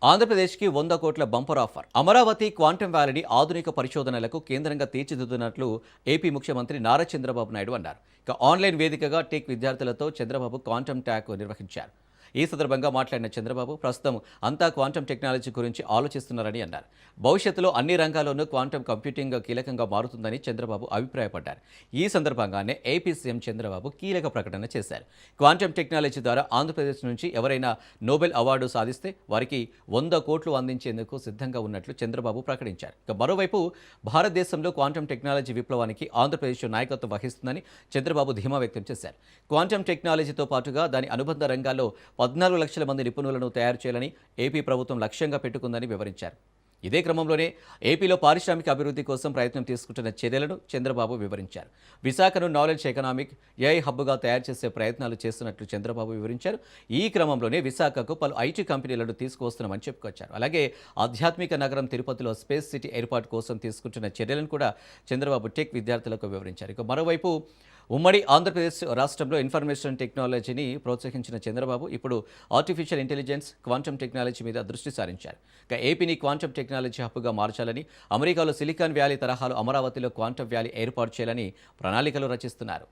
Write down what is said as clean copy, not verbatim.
ఆంధ్రప్రదేశ్కి 100 కోట్ల bumper offer. Amaravati quantum వ్యాలీని ఆధునిక పరిశోధనలకు కేంద్రంగా తీర్చిదిద్దుతున్నట్లు ఏపీ ముఖ్యమంత్రి నారా చంద్రబాబు నాయుడు అన్నారు. ఇక ఆన్లైన్ వేదికగా టెక్ విద్యార్థులతో చంద్రబాబు క్వాంటం ట్యాక్ నిర్వహించారు. ఈ సందర్భంగా మాట్లాడిన చంద్రబాబు ప్రస్తుతం అంతా క్వాంటం టెక్నాలజీ గురించి ఆలోచిస్తున్నారని అన్నారు. భవిష్యత్తులో అన్ని రంగాల్లోనూ క్వాంటం కంప్యూటింగ్ కీలకంగా మారుతుందని చంద్రబాబు అభిప్రాయపడ్డారు. ఈ సందర్భంగానే ఏపీ సీఎం చంద్రబాబు కీలక ప్రకటన చేశారు. క్వాంటం టెక్నాలజీ ద్వారా ఆంధ్రప్రదేశ్ నుంచి ఎవరైనా నోబెల్ అవార్డు సాధిస్తే వారికి 100 కోట్లు అందించేందుకు సిద్ధంగా ఉన్నట్లు చంద్రబాబు ప్రకటించారు. ఇక మరోవైపు భారతదేశంలో క్వాంటం టెక్నాలజీ విప్లవానికి ఆంధ్రప్రదేశ్ నాయకత్వం వహిస్తుందని చంద్రబాబు ధీమా వ్యక్తం చేశారు. క్వాంటం టెక్నాలజీతో పాటుగా దాని అనుబంధ రంగాల్లో 14 లక్షల మంది నిపుణులను తయారు చేయాలని ఏపీ ప్రభుత్వం లక్ష్యంగా పెట్టుకుందని వివరించారు. ఇదే క్రమంలోనే ఏపీలో పారిశ్రామిక అభివృద్ధి కోసం ప్రయత్నం తీసుకుంటున్న చర్యలను చంద్రబాబు వివరించారు. విశాఖను నాలెడ్జ్ ఎకనామిక్ ఏఐ హబ్గా తయారు చేసే ప్రయత్నాలు చేస్తున్నట్లు చంద్రబాబు వివరించారు. ఈ క్రమంలోనే విశాఖకు పలు ఐటీ కంపెనీలను తీసుకువస్తున్నామని చెప్పుకొచ్చారు. అలాగే ఆధ్యాత్మిక నగరం తిరుపతిలో స్పేస్ సిటీ ఏర్పాటు కోసం తీసుకుంటున్న చర్యలను కూడా చంద్రబాబు టెక్ విద్యార్థులకు వివరించారు. ఇక మరోవైపు ఉమ్మడి ఆంధ్రప్రదేశ్ రాష్ట్రంలో ఇన్ఫర్మేషన్ టెక్నాలజీని ప్రోత్సహించిన చంద్రబాబు ఇప్పుడు ఆర్టిఫిషియల్ ఇంటెలిజెన్స్, క్వాంటం టెక్నాలజీ మీద దృష్టి సారించారు. ఇక ఏపీని క్వాంటం టెక్నాలజీ హబ్గా మార్చాలని, అమెరికాలో సిలికాన్ వ్యాలీ తరహాలో అమరావతిలో క్వాంటం వ్యాలీ ఏర్పాటు చేయాలని ప్రణాళికలు రచిస్తున్నారు.